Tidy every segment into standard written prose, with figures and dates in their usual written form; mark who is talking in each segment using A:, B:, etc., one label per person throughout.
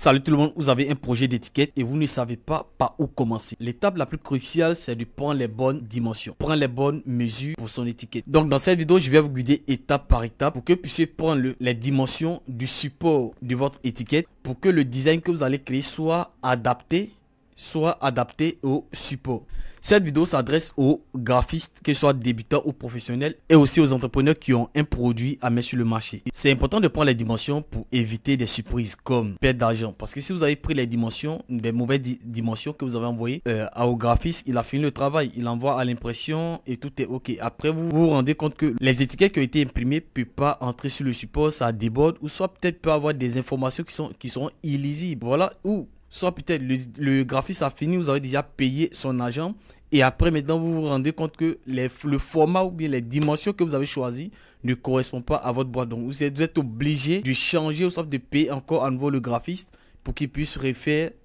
A: Salut tout le monde, vous avez un projet d'étiquette et vous ne savez pas par où commencer. L'étape la plus cruciale, c'est de prendre les bonnes dimensions, prendre les bonnes mesures pour son étiquette. Donc dans cette vidéo, je vais vous guider étape par étape pour que vous puissiez prendre les dimensions du support de votre étiquette pour que le design que vous allez créer soit adapté au support. Cette vidéo s'adresse aux graphistes, que ce soit débutants ou professionnels, et aussi aux entrepreneurs qui ont un produit à mettre sur le marché. C'est important de prendre les dimensions pour éviter des surprises comme perte d'argent. Parce que si vous avez pris les dimensions, des mauvaises dimensions que vous avez envoyées au graphiste, il a fini le travail, il envoie à l'impression et tout est ok. Après, vous vous rendez compte que les étiquettes qui ont été imprimées ne peuvent pas entrer sur le support, ça déborde, ou soit peut-être peut avoir des informations qui sont illisibles. Voilà, ou soit peut-être le graphiste a fini, vous avez déjà payé son argent et après maintenant vous vous rendez compte que le format ou bien les dimensions que vous avez choisies ne correspondent pas à votre boîte. Donc vous êtes obligé de changer ou soit de payer encore à nouveau le graphiste pour qu'il puisse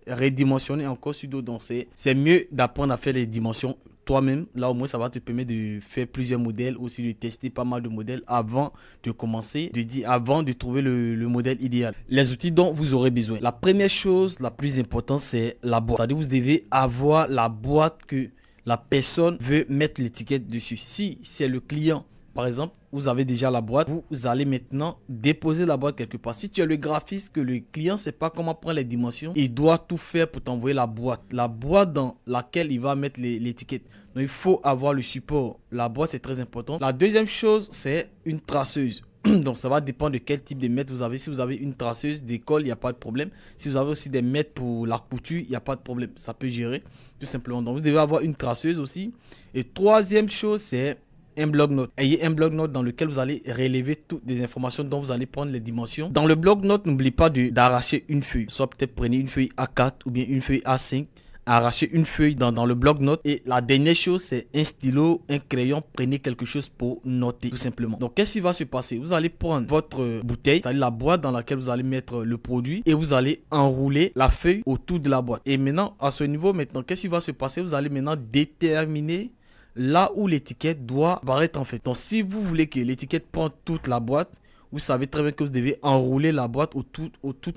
A: redimensionner encore sur d'autres. Donc c'est mieux d'apprendre à faire les dimensions toi-même. Là au moins ça va te permettre de faire plusieurs modèles, aussi de tester pas mal de modèles avant de commencer, avant de trouver le modèle idéal. Les outils dont vous aurez besoin. La première chose, la plus importante, c'est la boîte. C'est-à-dire vous devez avoir la boîte que la personne veut mettre l'étiquette dessus. Si c'est le client, par exemple, vous avez déjà la boîte, vous allez maintenant déposer la boîte quelque part. Si tu es le graphiste, que le client ne sait pas comment prendre les dimensions, il doit tout faire pour t'envoyer la boîte dans laquelle il va mettre l'étiquette. Donc il faut avoir le support. La boîte, c'est très important. La deuxième chose, c'est une traceuse. Donc ça va dépendre de quel type de mètre vous avez. Si vous avez une traceuse d'école, il n'y a pas de problème. Si vous avez aussi des mètres pour la couture, il n'y a pas de problème. Ça peut gérer tout simplement. Donc vous devez avoir une traceuse aussi. Et troisième chose, c'est un bloc-notes. Ayez un bloc-notes dans lequel vous allez relever toutes les informations dont vous allez prendre les dimensions. Dans le bloc-notes, n'oubliez pas d'arracher une feuille. Soit peut-être prenez une feuille A4 ou bien une feuille A5. Arrachez une feuille dans le bloc-notes. Et la dernière chose, c'est un stylo, un crayon. Prenez quelque chose pour noter tout simplement. Donc qu'est-ce qui va se passer? Vous allez prendre votre bouteille, c'est-à-dire la boîte dans laquelle vous allez mettre le produit, et vous allez enrouler la feuille autour de la boîte. Et maintenant, à ce niveau, qu'est-ce qui va se passer? Vous allez maintenant déterminer là où l'étiquette doit apparaître en fait. Donc si vous voulez que l'étiquette prenne toute la boîte, vous savez très bien que vous devez enrouler la boîte tout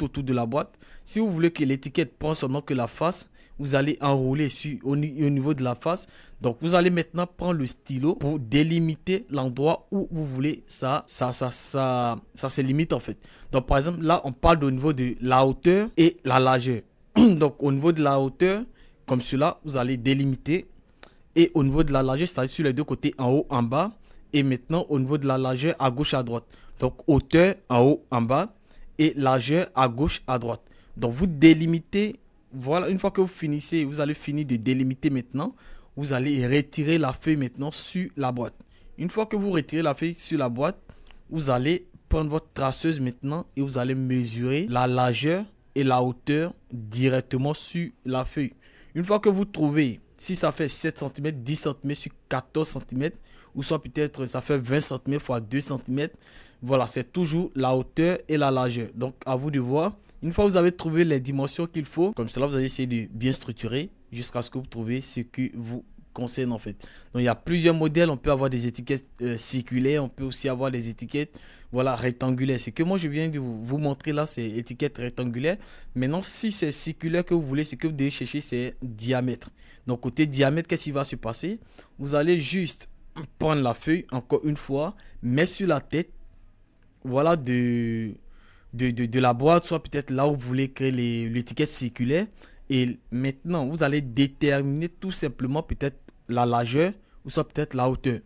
A: autour de la boîte. Si vous voulez que l'étiquette prenne seulement que la face, vous allez enrouler au niveau de la face. Donc vous allez maintenant prendre le stylo pour délimiter l'endroit où vous voulez ça se limite en fait. Donc par exemple là on parle au niveau de la hauteur et la largeur. Donc au niveau de la hauteur, comme cela, vous allez délimiter. Et au niveau de la largeur, c'est-à-dire sur les deux côtés, en haut, en bas. Et maintenant, au niveau de la largeur, à gauche, à droite. Donc, hauteur, en haut, en bas. Et largeur, à gauche, à droite. Donc, vous délimitez. Voilà, une fois que vous finissez, vous allez finir de délimiter maintenant. Vous allez retirer la feuille maintenant sur la boîte. Une fois que vous retirez la feuille sur la boîte, vous allez prendre votre traceuse maintenant. Et vous allez mesurer la largeur et la hauteur directement sur la feuille. Une fois que vous trouvez... Si ça fait 7 cm, 10 cm sur 14 cm, ou soit peut-être ça fait 20 cm x 2 cm, voilà, c'est toujours la hauteur et la largeur. Donc, à vous de voir. Une fois que vous avez trouvé les dimensions qu'il faut, comme cela, vous allez essayer de bien structurer jusqu'à ce que vous trouviez ce que vous concerne en fait. Donc, il y a plusieurs modèles. On peut avoir des étiquettes circulaires, on peut aussi avoir des étiquettes rectangulaires. Ce que moi, je viens de vous montrer là, c'est étiquette rectangulaire. Maintenant, si c'est circulaire que vous voulez, ce que vous devez chercher, c'est diamètre. Donc, côté diamètre, qu'est-ce qui va se passer? Vous allez juste prendre la feuille, encore une fois, mettre sur la tête, voilà, de la boîte, soit peut-être là où vous voulez créer l'étiquette circulaire. Et maintenant, vous allez déterminer tout simplement peut-être la largeur ou soit peut-être la hauteur.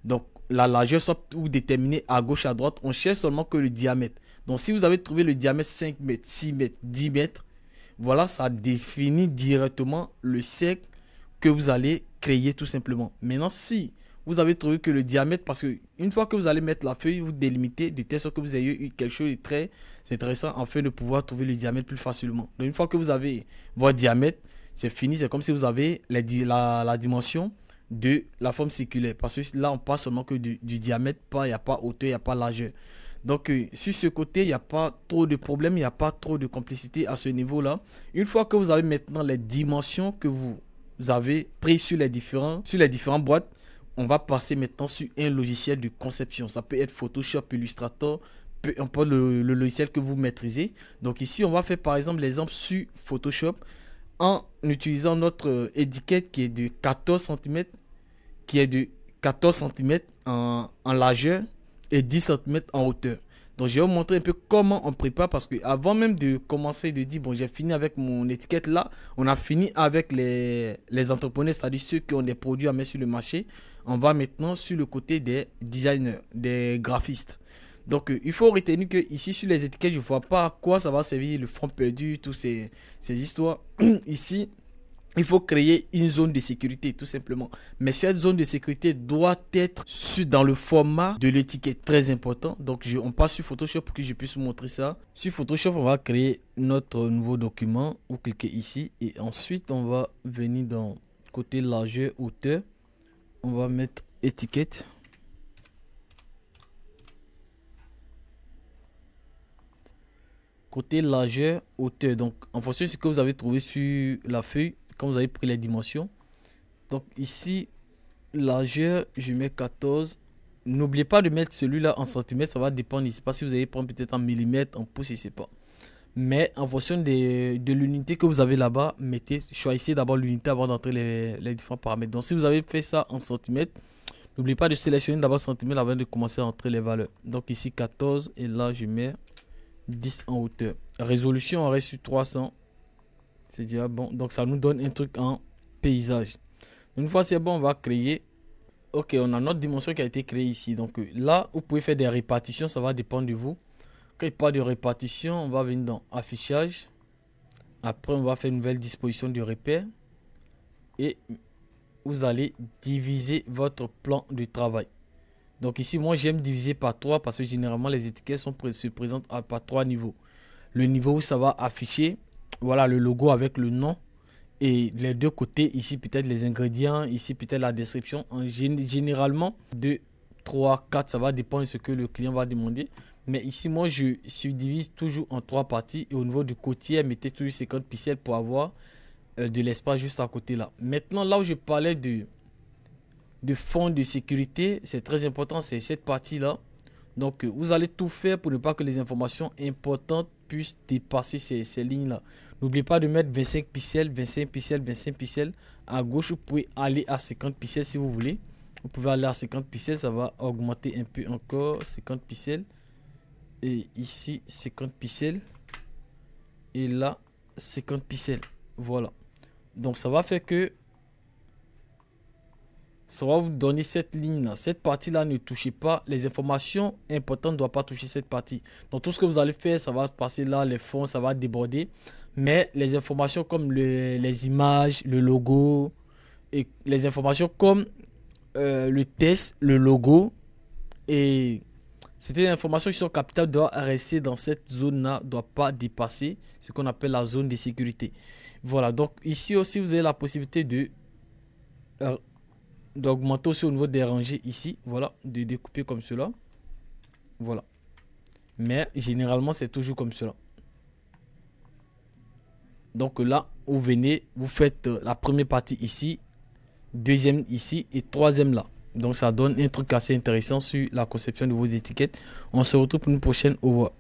A: Donc, la largeur, soit vous déterminez à gauche, à droite. On cherche seulement que le diamètre. Donc, si vous avez trouvé le diamètre 5 mètres, 6 mètres, 10 mètres, voilà, ça définit directement le cercle que vous allez créer tout simplement. Maintenant, si vous avez trouvé que le diamètre, parce que une fois que vous allez mettre la feuille, vous délimitez de telle sorte que vous ayez eu quelque chose de très intéressant afin de pouvoir trouver le diamètre plus facilement. Donc, une fois que vous avez votre diamètre, c'est fini. C'est comme si vous avez la dimension de la forme circulaire. Parce que là, on parle seulement que du diamètre, il n'y a pas hauteur, il n'y a pas largeur. Donc, sur ce côté, il n'y a pas trop de problème, il n'y a pas trop de complicité à ce niveau-là. Une fois que vous avez maintenant les dimensions que vous avez prises sur les différentes boîtes, on va passer maintenant sur un logiciel de conception. Ça peut être Photoshop, Illustrator, peu importe le logiciel que vous maîtrisez. Donc ici, on va faire par exemple l'exemple sur Photoshop en utilisant notre étiquette qui est de 14 cm, en largeur et 10 cm en hauteur. Donc je vais vous montrer un peu comment on prépare, parce que avant même de commencer de dire bon, j'ai fini avec mon étiquette là, on a fini avec les entrepreneurs, c'est-à-dire ceux qui ont des produits à mettre sur le marché. On va maintenant sur le côté des designers, des graphistes. Donc il faut retenir que ici sur les étiquettes, je ne vois pas à quoi ça va servir le front perdu, toutes ces histoires. Ici, il faut créer une zone de sécurité tout simplement. Mais cette zone de sécurité doit être dans le format de l'étiquette. Très important. Donc on passe sur Photoshop pour que je puisse vous montrer ça. Sur Photoshop, on va créer notre nouveau document. Vous cliquez ici et ensuite on va venir dans côté largeur, hauteur. On va mettre étiquette. Côté largeur, hauteur. Donc en fonction de ce que vous avez trouvé sur la feuille, quand vous avez pris les dimensions. Donc ici, largeur, je mets 14. N'oubliez pas de mettre celui-là en centimètres, ça va dépendre. Je ne sais pas si vous allez prendre peut-être en millimètres, en pouces, je ne sais pas. Mais en fonction de l'unité que vous avez là-bas, choisissez d'abord l'unité avant d'entrer les différents paramètres. Donc si vous avez fait ça en centimètres, n'oubliez pas de sélectionner d'abord centimètres avant de commencer à entrer les valeurs. Donc ici 14 et là je mets 10 en hauteur. Résolution, on reste sur 300. C'est déjà bon. Donc ça nous donne un truc en paysage. Une fois c'est bon, on va créer. Ok, on a notre dimension qui a été créée ici. Donc là, vous pouvez faire des répartitions. Ça va dépendre de vous. Quand il parle de répartition, on va venir dans affichage. Après, on va faire une nouvelle disposition de repère. Et vous allez diviser votre plan de travail. Donc ici, moi, j'aime diviser par 3 parce que généralement, les étiquettes se présentent par 3 niveaux. Le niveau où ça va afficher, voilà, le logo avec le nom. Et les deux côtés, ici peut-être les ingrédients, ici peut-être la description. Généralement, 2, 3, 4, ça va dépendre de ce que le client va demander. Mais ici, moi, je subdivise toujours en 3 parties. Et au niveau du côté, mettez toujours 50 pixels pour avoir de l'espace juste à côté là. Maintenant, là où je parlais de fond de sécurité, c'est très important, c'est cette partie-là. Donc, vous allez tout faire pour ne pas que les informations importantes puissent dépasser ces lignes-là. N'oubliez pas de mettre 25 pixels, 25 pixels, 25 pixels. À gauche, vous pouvez aller à 50 pixels si vous voulez. Vous pouvez aller à 50 pixels, ça va augmenter un peu encore. 50 pixels. Et ici, 50 pixels. Et là, 50 pixels. Voilà. Donc, ça va faire que ça va vous donner cette ligne-là. Cette partie-là, ne touchez pas. Les informations importantes ne doivent pas toucher cette partie. Donc, tout ce que vous allez faire, ça va passer là, les fonds, ça va déborder. Mais les informations comme les images, le logo, et les informations comme le test, le logo, et c'était des informations qui sont capitales, doivent rester dans cette zone-là, ne doivent pas dépasser ce qu'on appelle la zone de sécurité. Voilà, donc ici aussi, vous avez la possibilité d'augmenter aussi au niveau des rangées ici, voilà, de découper comme cela, voilà. Mais généralement, c'est toujours comme cela. Donc là, vous venez, vous faites la première partie ici, deuxième ici et troisième là. Donc ça donne un truc assez intéressant sur la conception de vos étiquettes. On se retrouve pour une prochaine. Au revoir.